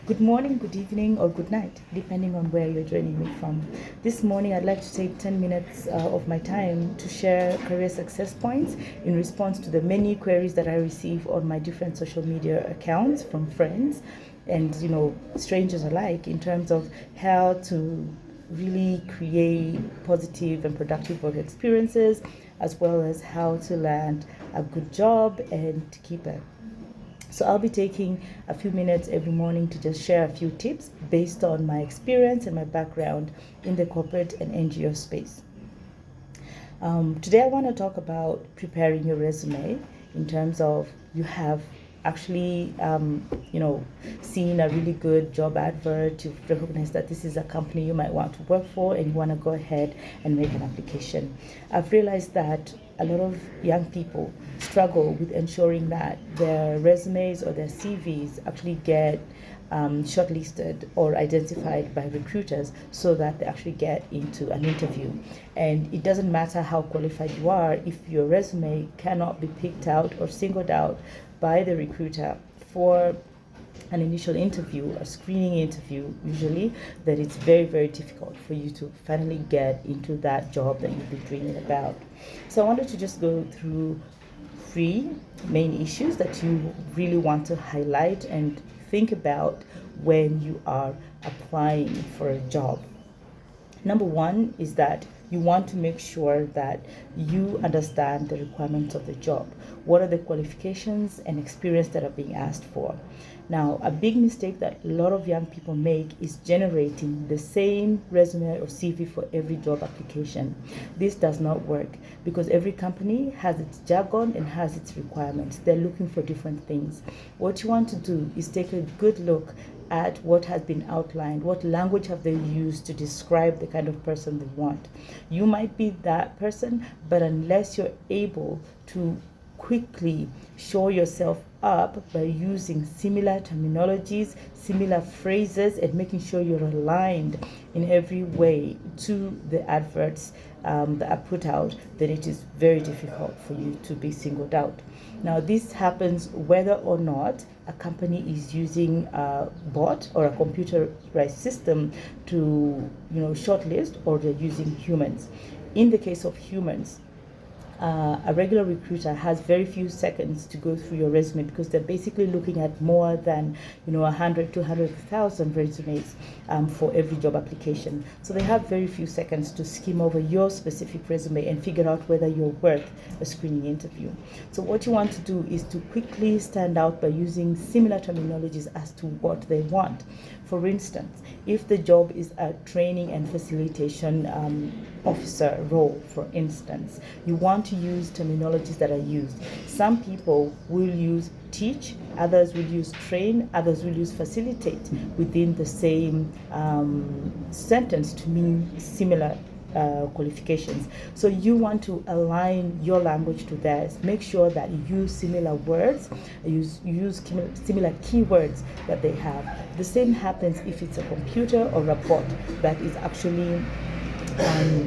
Good morning, good evening, or good night, depending on where you're joining me from. This morning, I'd like to take 10 minutes of my time to share career success points in response to the many queries that I receive on my different social media accounts from friends and strangers alike in terms of how to really create positive and productive work experiences, as well as how to land a good job and to keep it. So I'll be taking a few minutes every morning to just share a few tips based on my experience and my background in the corporate and NGO space. Today I want to talk about preparing your resume in terms of you have actually seen a really good job advert. You've recognized that this is a company you might want to work for and you want to go ahead and make an application. I've realized that a lot of young people struggle with ensuring that their resumes or their CVs actually get shortlisted or identified by recruiters so that they actually get into an interview. And it doesn't matter how qualified you are if your resume cannot be picked out or singled out by the recruiter for an initial interview, a screening interview usually, that it's very, very difficult for you to finally get into that job that you've been dreaming about. So I wanted to just go through 3 main issues that you really want to highlight and think about when you are applying for a job. Number one is that you want to make sure that you understand the requirements of the job. What are the qualifications and experience that are being asked for? Now, a big mistake that a lot of young people make is generating the same resume or CV for every job application. This does not work because every company has its jargon and has its requirements. They're looking for different things. What you want to do is take a good look at what has been outlined, what language have they used to describe the kind of person they want. You might be that person, but unless you're able to quickly show yourself up by using similar terminologies, similar phrases, and making sure you're aligned in every way to the adverts that are put out, then it is very difficult for you to be singled out. Now, this happens whether or not a company is using a bot or a computerized system to shortlist, or they're using humans. In the case of humans, a regular recruiter has very few seconds to go through your resume because they're basically looking at more than 100, 200,000 resumes for every job application. So they have very few seconds to skim over your specific resume and figure out whether you're worth a screening interview. So what you want to do is to quickly stand out by using similar terminologies as to what they want. For instance, if the job is a training and facilitation officer role, for instance, you want to use terminologies that are used. Some people will use teach, others will use train, others will use facilitate within the same sentence to mean similar qualifications. So you want to align your language to theirs. Make sure that you use similar words, use similar keywords that they have. The same happens if it's a computer or a bot that is actually